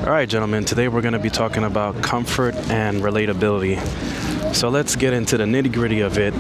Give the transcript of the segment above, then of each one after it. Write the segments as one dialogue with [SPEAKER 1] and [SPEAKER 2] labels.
[SPEAKER 1] All right, gentlemen, today we're going to be talking about comfort and relatability. So let's get into the nitty gritty of it.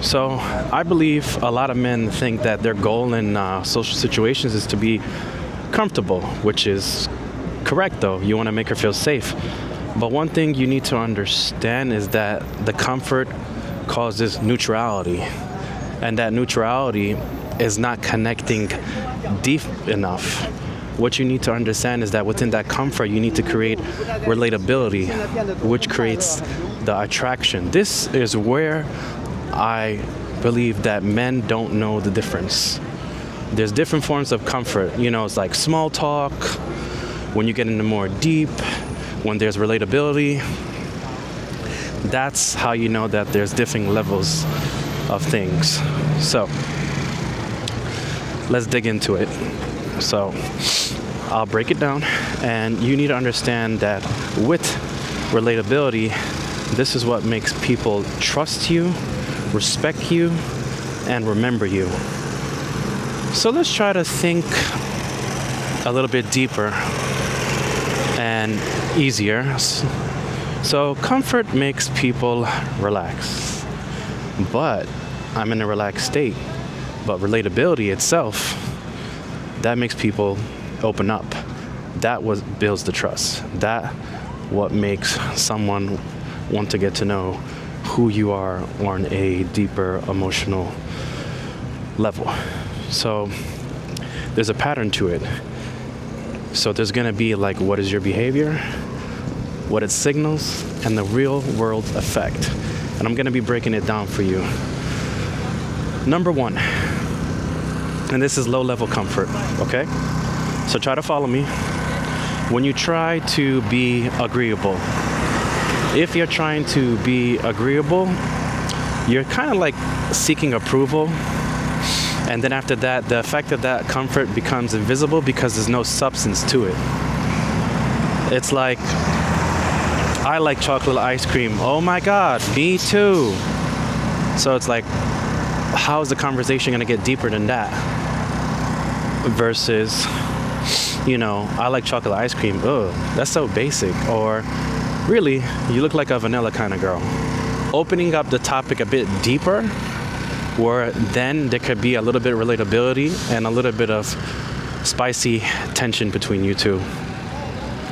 [SPEAKER 1] So I believe a lot of men think that their goal in social situations is to be comfortable, which is correct though. You want to make her feel safe. But one thing you need to understand is that the comfort causes neutrality. And that neutrality is not connecting deep enough. What you need to understand is that within that comfort, you need to create relatability, which creates the attraction. This is where I believe that men don't know the difference. There's different forms of comfort. You know, it's like small talk, when you get into more deep, when there's relatability. That's how you know that there's different levels of things. So let's dig into it. So I'll break it down, and you need to understand that with relatability, this is what makes people trust you, respect you, and remember you. So let's try to think a little bit deeper and easier. So comfort makes people relax, but I'm in a relaxed state. But relatability itself, that makes people open up. That what builds the trust. That what makes someone want to get to know who you are on a deeper emotional level. So there's a pattern to it. So there's gonna be like, what is your behavior, what it signals, and the real world effect. And I'm gonna be breaking it down for you. Number one, and this is low level comfort, okay? So try to follow me. When you try to be agreeable, if you're trying to be agreeable, you're kind of like seeking approval. And then after that, the effect of that comfort becomes invisible because there's no substance to it. It's like, I like chocolate ice cream. Oh my God, me too. So it's like, how is the conversation gonna get deeper than that? Versus, you know, I like chocolate ice cream. Oh, that's so basic. Or really, you look like a vanilla kind of girl. Opening up the topic a bit deeper, where then there could be a little bit of relatability and a little bit of spicy tension between you two.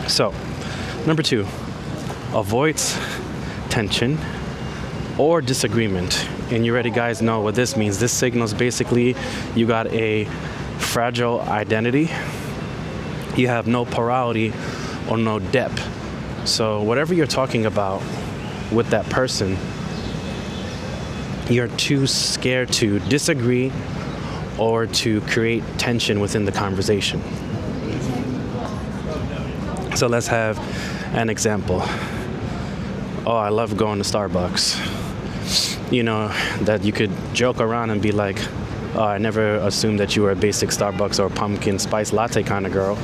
[SPEAKER 1] So, number two, avoids tension or disagreement. And you already guys know what this means. This signals basically you got a fragile identity. You have no plurality or no depth. So whatever you're talking about with that person, you're too scared to disagree or to create tension within the conversation. So let's have an example. Oh, I love going to Starbucks. You know, that you could joke around and be like, oh, I never assumed that you were a basic Starbucks or pumpkin spice latte kind of girl.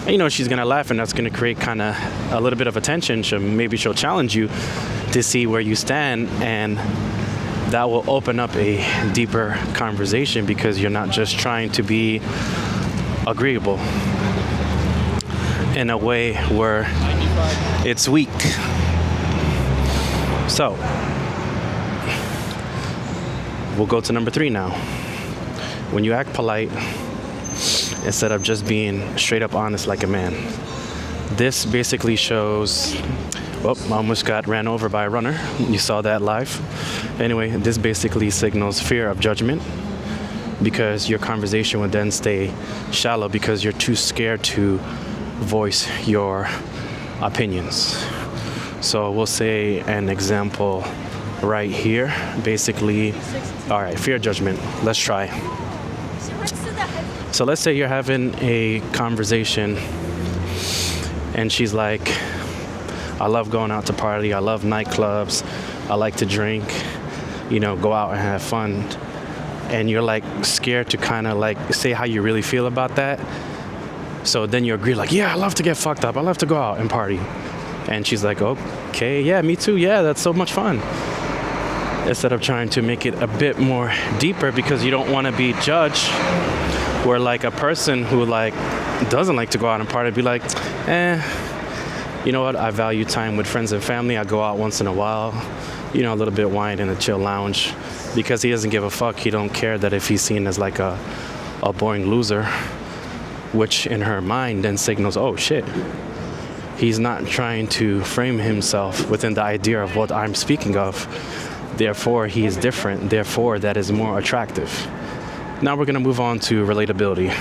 [SPEAKER 1] And, you know, she's gonna laugh, and that's gonna create kind of a little bit of a tension. Maybe she'll challenge you to see where you stand, and that will open up a deeper conversation because you're not just trying to be agreeable in a way where it's weak. So, we'll go to number three now. When you act polite, instead of just being straight up honest like a man. This basically shows, I almost got ran over by a runner. You saw that live. Anyway, this basically signals fear of judgment because your conversation would then stay shallow because you're too scared to voice your opinions. So we'll say an example right here. Basically, all right, fear of judgment. Let's try. So let's say you're having a conversation and she's like, I love going out to party. I love nightclubs. I like to drink, you know, go out and have fun. And you're like scared to kind of like say how you really feel about that. So then you agree like, yeah, I love to get fucked up. I love to go out and party. And she's like, okay, yeah, me too. Yeah, that's so much fun. Instead of trying to make it a bit more deeper because you don't want to be judged. Where like a person who like doesn't like to go out and party, be like, you know what? I value time with friends and family. I go out once in a while, a little bit wine in a chill lounge, because he doesn't give a fuck. He don't care that if he's seen as like a boring loser, which in her mind then signals, oh shit, he's not trying to frame himself within the idea of what I'm speaking of. Therefore, he is different. Therefore, that is more attractive. Now we're going to move on to relatability.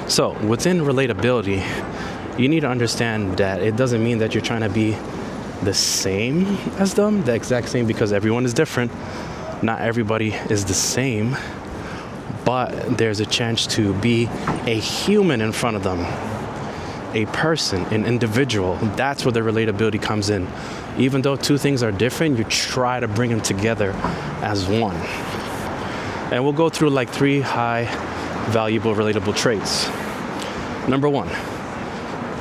[SPEAKER 1] So within relatability, you need to understand that it doesn't mean that you're trying to be the same as them, the exact same, because everyone is different. Not everybody is the same, but there's a chance to be a human in front of them, a person, an individual. That's where the relatability comes in. Even though two things are different, you try to bring them together as one. And we'll go through like 3 high valuable relatable traits. Number 1,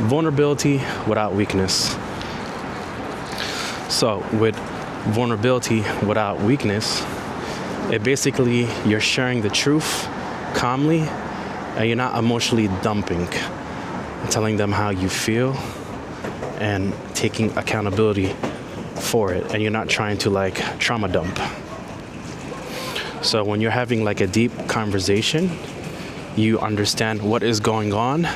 [SPEAKER 1] vulnerability without weakness. So with vulnerability without weakness, it basically, you're sharing the truth calmly, and you're not emotionally dumping, telling them how you feel and taking accountability for it, and you're not trying to like trauma dump. So when you're having like a deep conversation, you understand what is going on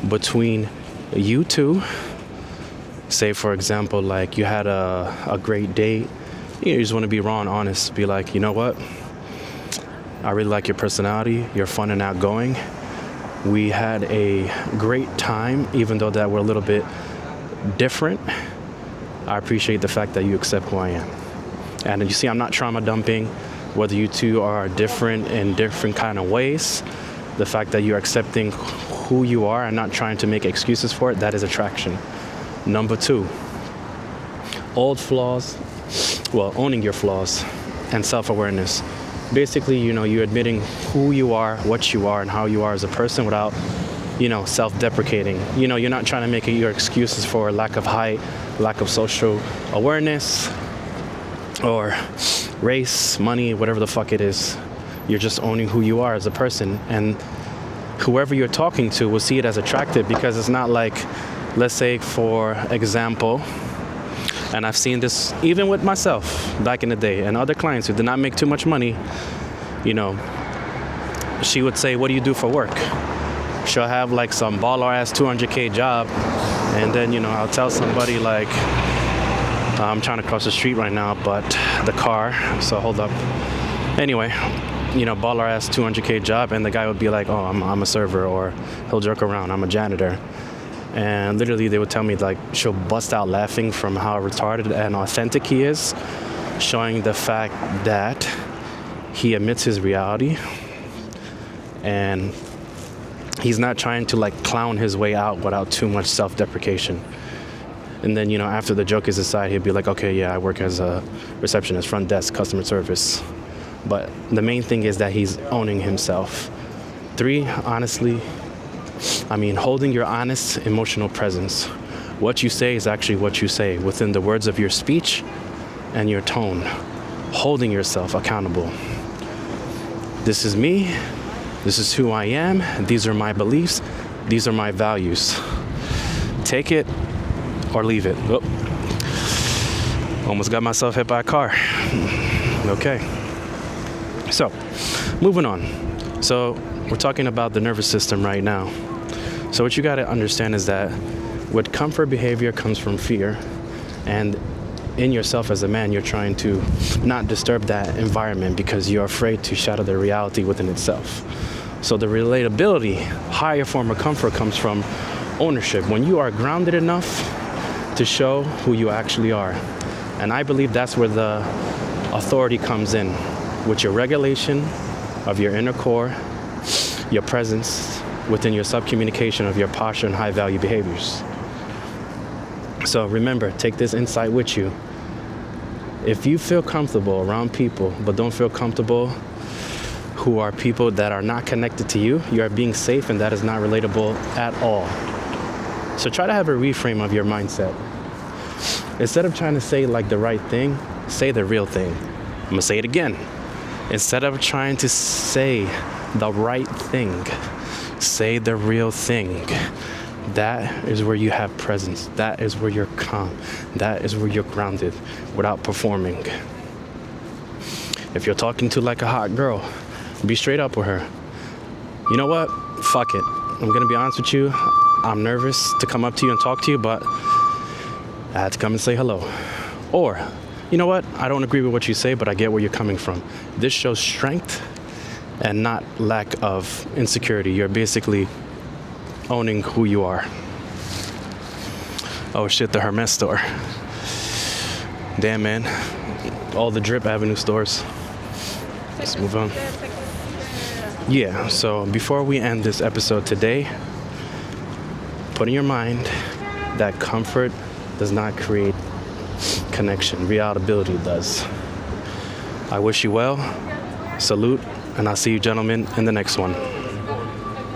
[SPEAKER 1] between you two. Say for example, like you had a great date, you just want to be raw and honest, be like, you know what, I really like your personality, you're fun and outgoing, we had a great time, even though that we're a little bit different. I appreciate the fact that you accept who I am. And you see, I'm not trauma dumping. Whether you two are different in different kind of ways, the fact that you're accepting who you are and not trying to make excuses for it, that is attraction. Number 2, owning your flaws and self-awareness. Basically, you're admitting who you are, what you are, and how you are as a person without, self-deprecating. You're not trying to make your excuses for lack of height, lack of social awareness, or race, money, whatever the fuck it is. You're just owning who you are as a person, and whoever you're talking to will see it as attractive, because it's not like, let's say for example, and I've seen this even with myself back in the day and other clients who did not make too much money, she would say, what do you do for work? She'll have like some baller ass 200K job, and then I'll tell somebody like, I'm trying to cross the street right now, but the car, so hold up. Anyway, baller ass 200K job, and the guy would be like, oh, I'm a server, or he'll joke around, I'm a janitor. And literally they would tell me like, she'll bust out laughing from how retarded and authentic he is, showing the fact that he admits his reality, and he's not trying to like clown his way out without too much self-deprecation. And then, after the joke is aside, he'll be like, okay, yeah, I work as a receptionist, front desk, customer service. But the main thing is that he's owning himself. 3, holding your honest emotional presence. What you say is actually what you say within the words of your speech and your tone. Holding yourself accountable. This is me. This is who I am. These are my beliefs. These are my values. Take it or leave it. Oh. Almost got myself hit by a car. Okay. So, moving on. So, we're talking about the nervous system right now. So what you got to understand is that with comfort behavior comes from fear, and in yourself as a man, you're trying to not disturb that environment because you're afraid to shatter the reality within itself. So the relatability, higher form of comfort, comes from ownership. When you are grounded enough to show who you actually are. And I believe that's where the authority comes in, with your regulation of your inner core, your presence within your sub-communication of your posture and high-value behaviors. So remember, take this insight with you. If you feel comfortable around people, but don't feel comfortable who are people that are not connected to you, you are being safe, and that is not relatable at all. So try to have a reframe of your mindset. Instead of trying to say like the right thing, say the real thing. I'm gonna say it again. Instead of trying to say the right thing, Say the real thing. That is where you have presence. That is where you're calm. That is where you're grounded without performing. If you're talking to like a hot girl, be straight up with her. You know what? Fuck it. I'm gonna be honest with you. I'm nervous to come up to you and talk to you, but I had to come and say hello. Or, you know what? I don't agree with what you say, but I get where you're coming from. This shows strength and not lack of insecurity. You're basically owning who you are. Oh shit, the Hermes store. Damn, man. All the Drip Avenue stores. Let's move on. Yeah, so before we end this episode today, put in your mind that comfort does not create connection. Relatability does. I wish you well. Salute, and I'll see you gentlemen in the next one.